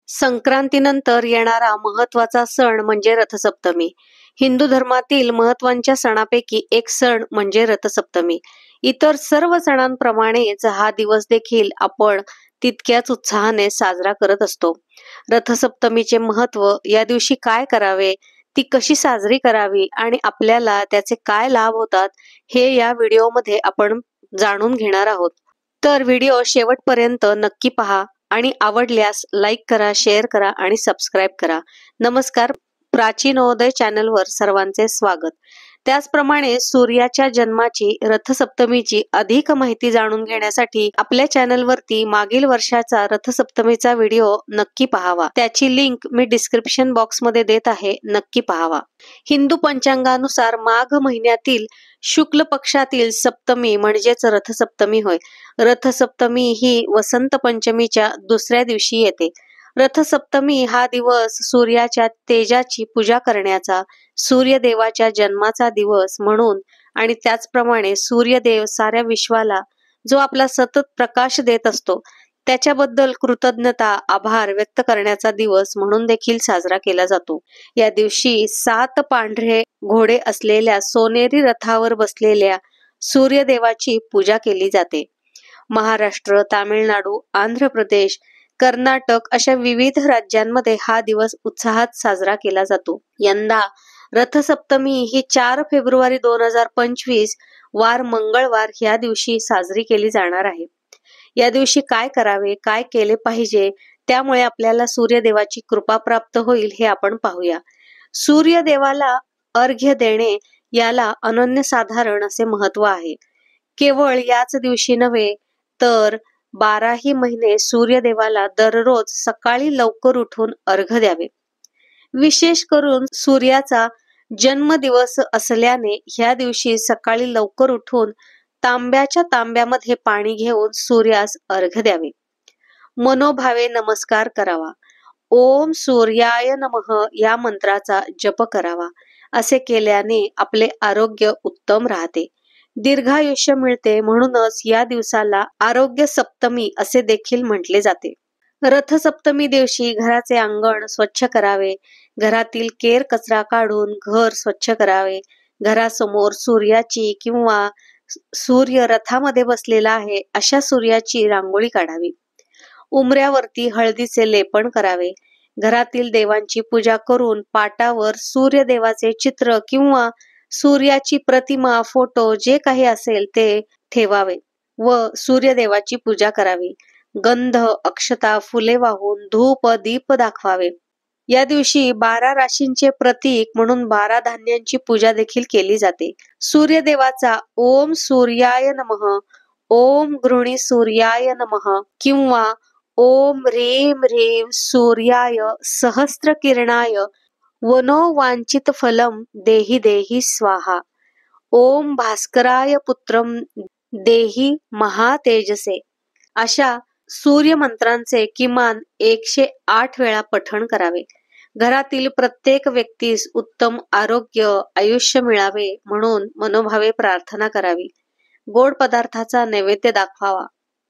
संक्रांतीनंतर येणारा महत्वाचा सण म्हणजे रथसप्तमी. हिंदू धर्मातील महत्वाच्या सणापैकी एक सण म्हणजे रथसप्तमी. इतर सर्व सणांप्रमाणेच हा दिवस देखील आपण तितक्याच उत्साहाने साजरा करत असतो. रथसप्तमीचे महत्व, या दिवशी काय करावे, ती कशी साजरी करावी आणि आपल्याला त्याचे काय लाभ होतात, हे या व्हिडिओमध्ये आपण जाणून घेणार आहोत. तर व्हिडिओ शेवटपर्यंत नक्की पहा आणि आवडल्यास लाईक करा, शेअर करा आणि सबस्क्राईब करा. नमस्कार, प्राचीन नवोदय चॅनलवर सर्वांचे स्वागत. त्याचप्रमाणे सूर्याच्या जन्माची, रथसप्तमीची अधिक माहिती जाणून घेण्यासाठी आपल्या चॅनलवरती मागील वर्षाचा रथसप्तमीचा व्हिडिओ नक्की पाहावा. त्याची लिंक मी डिस्क्रिप्शन बॉक्समध्ये देत आहे, नक्की पाहावा. हिंदू पंचांगानुसार माघ महिन्यातील शुक्ल पक्षातील सप्तमी म्हणजेच रथसप्तमी होय. रथसप्तमी ही वसंत पंचमीच्या दुसऱ्या दिवशी येते. रथसप्तमी हा दिवस सूर्याच्या तेजाची पूजा करण्याचा, सूर्यदेवाच्या जन्माचा दिवस म्हणून आणि त्याचप्रमाणे सूर्यदेव साऱ्या विश्वाला जो आपला सतत प्रकाश देत असतो त्याच्याबद्दल कृतज्ञता, आभार व्यक्त करण्याचा दिवस म्हणून देखील साजरा केला जातो. या दिवशी 7 पांढरे घोडे असलेल्या सोनेरी रथावर बसलेल्या सूर्यदेवाची पूजा केली जाते. महाराष्ट्र, तामिळनाडू, आंध्र प्रदेश, कर्नाटक अशा विविध राज्यांमध्ये हा दिवस उत्साहात साजरा केला जातो. यंदा रथसप्तमी ही 4 फेब्रुवारी 2025 वार मंगळवार या दिवशी साजरी केली जाणार आहे. या दिवशी काय करावे, काय केले पाहिजे, त्यामुळे आपल्याला सूर्यदेवाची कृपा प्राप्त होईल हे आपण पाहूया. सूर्यदेवाला अर्घ्य देणे याला अनन्यसाधारण असे महत्व आहे. केवळ याच दिवशी नव्हे तर 12ही महिने सूर्यदेवाला दररोज सकाळी लवकर उठून अर्घ्य द्यावे. विशेष करून सूर्याचा जन्मदिवस असल्याने ह्या दिवशी सकाळी लवकर उठून तांब्याच्या तांब्यामध्ये पाणी घेऊन सूर्यास अर्घ्य द्यावे. मनोभावे नमस्कार करावा. ओम सूर्याय नमः या मंत्राचा जप करावा. असे केल्याने आपले आरोग्य उत्तम राहते, दीर्घायुष्य मिळते. म्हणूनच या दिवसाला आरोग्य सप्तमी असे देखील म्हटले जाते. रथसप्तमी दिवशी घराचे अंगण स्वच्छ करावे. घरातील केर कचरा काढून घर स्वच्छ करावे. घरासमोर सूर्याची किंवा सूर्य रथामध्ये बसलेला आहे अशा सूर्याची रांगोळी काढावी. उंबऱ्यावरती हळदीचे लेपन करावे. घरातील देवांची पूजा करून पाटावर सूर्यदेवाचे चित्र किंवा सूर्याची प्रतिमा, फोटो जे काही असेल ते ठेवावे व सूर्यदेवाची पूजा करावी. गंध, अक्षता, फुले वाहून धूप दीप दाखवावे. या दिवशी 12 राशींचे प्रतीक म्हणून 12 धान्यांची पूजा देखील केली जाते. सूर्यदेवाचा ओम सूर्याय नमः, ओम गृणी सूर्याय नमः किंवा ओम ह्रीं ह्रीं सूर्याय सहस्त्र किरणाय वनो वांछित फलम देहि देहि स्वाहा, ओम भास्कराय पुत्रम देहि महातेजसे अशा सूर्य मंत्रांचे किमान 108 वेळा पठण करावे. घरातील प्रत्येक व्यक्तीस उत्तम आरोग्य, आयुष्य मिळावे म्हणून मनोभावे प्रार्थना करावी. गोड पदार्थाचा नैवेद्य दाखवावा.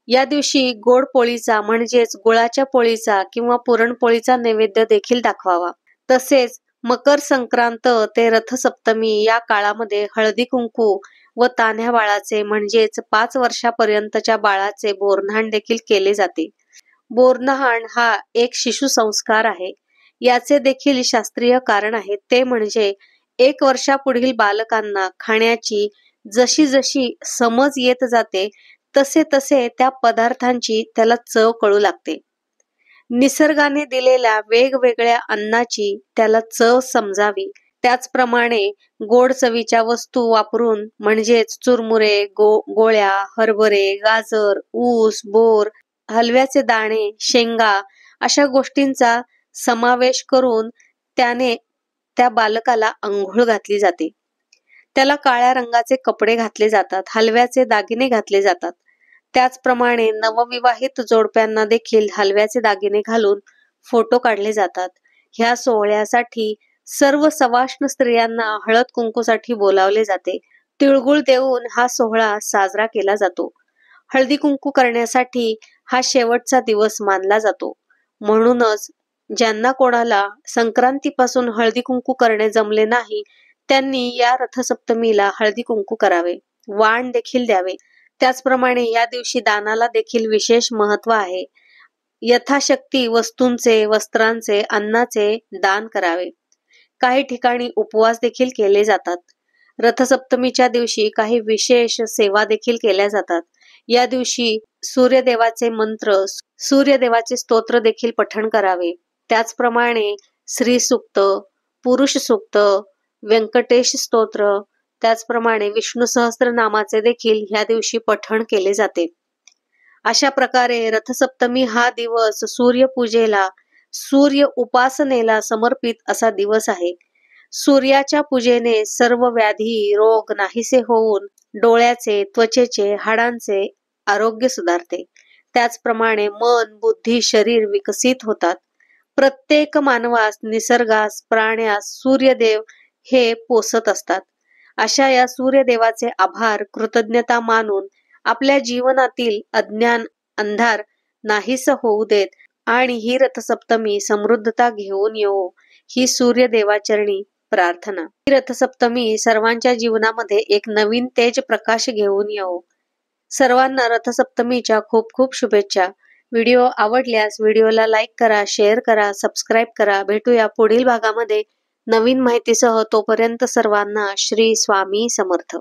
या दिवशी गोड पोळीचा म्हणजेच गुळाच्या पोळीचा किंवा पुरणपोळीचा नैवेद्य देखील दाखवावा. तसेच मकर संक्रांत ते रथसप्तमी या काळामध्ये हळदी कुंकू व तान्ह्या बाळाचे म्हणजेच 5 वर्षापर्यंतच्या बाळाचे बोरन्हाण देखील केले जाते. बोरन्हाण हा एक शिशु संस्कार आहे. याचे देखील शास्त्रीय कारण आहे, ते म्हणजे 1 वर्षापुढील बालकांना खाण्याची जशी जशी समज येत जाते तसे तसे त्या पदार्थांची त्याला चव कळू लागते. निसर्गाने दिलेल्या वेगवेगळ्या अन्नाची त्याला चव समजावी. त्याचप्रमाणे गोड चवीच्या वस्तू वापरून म्हणजेच चुरमुरे, गोळ्या, हरभरे, गाजर, ऊस, बोर, हलव्याचे दाणे, शेंगा अशा गोष्टींचा समावेश करून त्याने त्या बालकाला अंघोळ घातली जाते. त्याला काळ्या रंगाचे कपडे घातले जातात, हलव्याचे दागिने घातले जातात. त्याचप्रमाणे नवविवाहित जोडप्यांना देखील हलव्याचे दागिने घालून फोटो काढले जातात. ह्या सोहळ्यासाठी सर्व सवाष्ण स्त्रियांना हळद कुंकूसाठी बोलावले जाते. तिळगुळ देऊन हा सोहळा साजरा केला जातो. हळदी कुंकू करण्यासाठी हा शेवटचा दिवस मानला जातो. म्हणूनच ज्यांना कोणाला संक्रांतीपासून हळदी कुंकू करणे जमले नाही त्यांनी या रथसप्तमीला हळदी कुंकू करावे, वाण देखील द्यावे. त्याचप्रमाणे या दिवशी दानाला देखील विशेष महत्व आहे. यथाशक्ती वस्तूंचे, वस्त्रांचे, अन्नाचे दान करावे. काही ठिकाणी उपवास देखील केले जातात. रथसप्तमीच्या दिवशी काही विशेष सेवा देखील केल्या जातात. या दिवशी सूर्यदेवाचे मंत्र, सूर्यदेवाचे स्तोत्र देखील पठण करावे. त्याचप्रमाणे श्री सूक्त, पुरुष सूक्त, व्यंकटेश स्तोत्र, त्याचप्रमाणे विष्णू सहस्त्रनामाचे देखील ह्या दिवशी पठण केले जाते. अशा प्रकारे रथसप्तमी हा दिवस सूर्यपूजेला, सूर्य उपासनेला समर्पित असा दिवस आहे. सूर्याच्या पूजेने सर्व व्याधी, रोग नाहीसे होऊन डोळ्याचे, त्वचेचे, हाडांचे आरोग्य सुधारते. त्याचप्रमाणे मन, बुद्धी, शरीर विकसित होतात. प्रत्येक मानवास, निसर्गास, प्राण्यास सूर्यदेव हे पोसत असतात. अशा या सूर्यदेवाचे आभार, कृतज्ञता मानून आपल्या जीवनातील अज्ञान, अंधार नाहीस होऊ देत आणि ही रथसप्तमी समृद्धता घेऊन येवो, ही सूर्यदेवाचरणी प्रार्थना. ही रथसप्तमी सर्वांच्या जीवनामध्ये एक नवीन तेज प्रकाश घेऊन येवो. सर्वांना रथसप्तमीच्या खूप खूप शुभेच्छा. व्हिडिओ आवडल्यास व्हिडिओला लाईक करा, शेअर करा, सबस्क्राईब करा. भेटूया पुढील भागामध्ये नवीन माहितीसह. तोपर्यंत सर्वांना श्री स्वामी समर्थ.